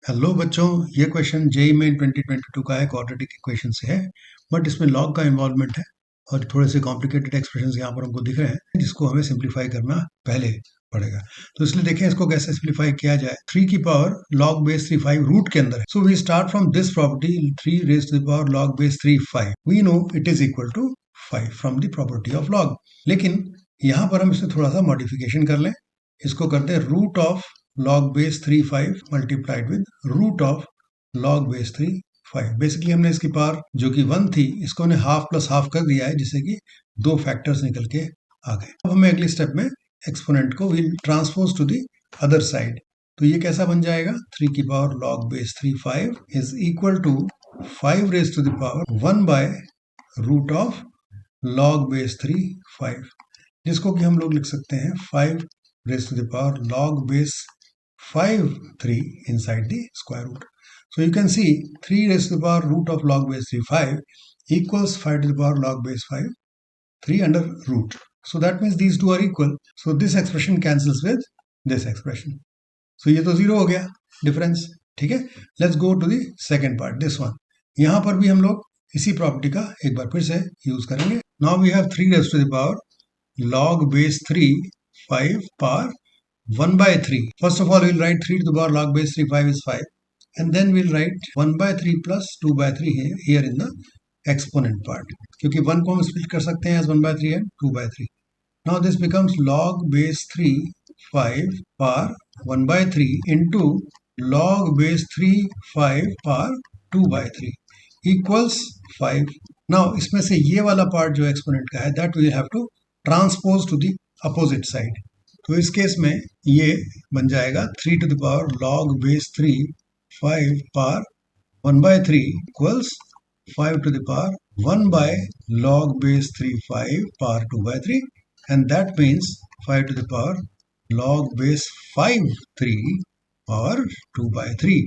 Hello बच्चों, ये question JEE main 2022 का है, क्वाड्रेटिक इक्वेशन से है, बट इसमें लॉग का इन्वॉल्वमेंट है और थोड़े से कॉम्प्लिकेटेड एक्सप्रेशंस यहाँ पर हमको दिख रहे हैं जिसको हमें सिंप्लीफाई करना पहले पड़ेगा। तो इसलिए देखें इसको कैसे सिंप्लीफाई किया जाए। 3 की पावर log base 3 5 रूट के अंदर है। So we start from this property 3 raised to the power log base 3 5। We know it is equal to 5 from the property of log. लेकिन यहाँ पर हम इसे थोड़ा सा मॉडिफिकेशन कर लें। इसको करते हैं root of log base 3 5 multiplied with root of log base 3 5। Basically हमने इसकी पावर जो कि 1 थी इसको हमने हाफ प्लस हाफ कर दिया है, जिससे कि दो फैक्टर्स निकल के आ गए। अब हमें अगले स्टेप में एक्सपोनेंट को will transpose to the other side. तो ये कैसा बन जाएगा, 3 की power log base 3 5 is equal to 5 raise to the power 1 by root of log base 3 5, जिसको कि हम लोग लिख सकते हैं 5 raised to the power log base 5 3 inside the square root. So you can see 3 raised to the power root of log base 3 5 equals 5 to the power log base 5 3 under root. So that means these two are equal. So this expression cancels with this expression. So ये तो zero हो गया difference, ठीक है। Let's go to the second part, this one. यहाँ पर भी हम लोग इसी प्रॉपर्टी का एक बार फिर से यूज करेंगे। Now we have 3 raised to the power log base 3 5 power 1 by 3. First of all, we'll write 3 to the power log base 3 5 is 5, and then we'll write 1 by 3 plus 2 by 3 here in the exponent part, क्योंकि 1 को हम split कर सकते हैं as 1 by 3 and 2 by 3. Now this becomes log base 3 5 power 1 by 3 into log base 3 5 power 2 by 3 equals 5. Now इसमें से ये वाला part जो exponent का है that we have to transpose to the opposite side. तो इस केस में ये बन जाएगा 3 to the power log base 3 5 power 1 by 3 equals 5 to the power 1 by log base 3 5 power 2 by 3, and that means 5 to the power log base 5 3 power 2 by 3.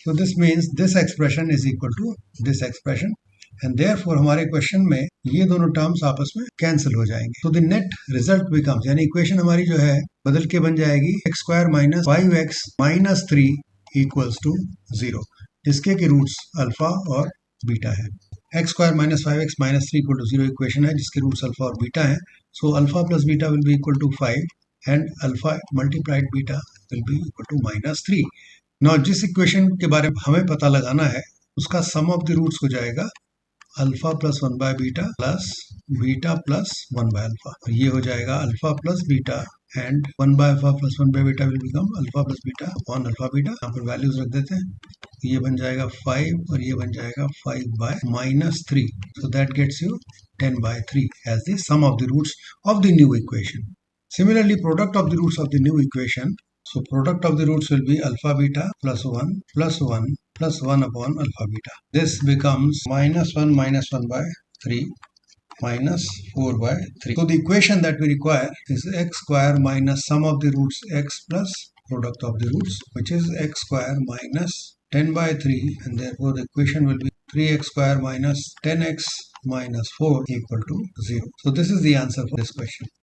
So this means this expression is equal to this expression, and therefore हमारे question में ये दोनों terms आपस में cancel हो जाएंगे। तो the net result becomes, यानी इक्वेशन हमारी जो है बदल के बन जाएगी x square minus 5x minus 3 equals to 0, जिसके की रूट्स अल्फा और बीटा है। x square minus 5x minus 3 equal to 0 equation है जिसके रूट्स अल्फा और बीटा है। So alpha plus beta will be equal to 5 and alpha multiplied beta will be equal to minus 3। Now जिस equation के बारे में हमें पता लगाना है उसका सम ऑफ द रूट्स हो जाएगा alpha plus 1 by beta plus beta plus 1 by alpha, और ये हो जाएगा alpha plus beta and 1 by alpha plus 1 by beta will become alpha plus beta on alpha beta. यहाँ पर वैल्यूज रख देते हैं, ये बन जाएगा 5 और ये बन जाएगा 5 by minus 3। So that gets you 10 by 3 as the sum of the roots of the new equation. Similarly, product of the roots of the new equation. So product of the roots will be alpha beta plus 1 plus 1 plus 1 upon alpha beta. This becomes minus 1 by 3 minus 4 by 3. So the equation that we require is x square minus sum of the roots x plus product of the roots, which is x square minus 10 by 3, and therefore the equation will be 3x square minus 10x minus 4 equal to 0. So this is the answer for this question.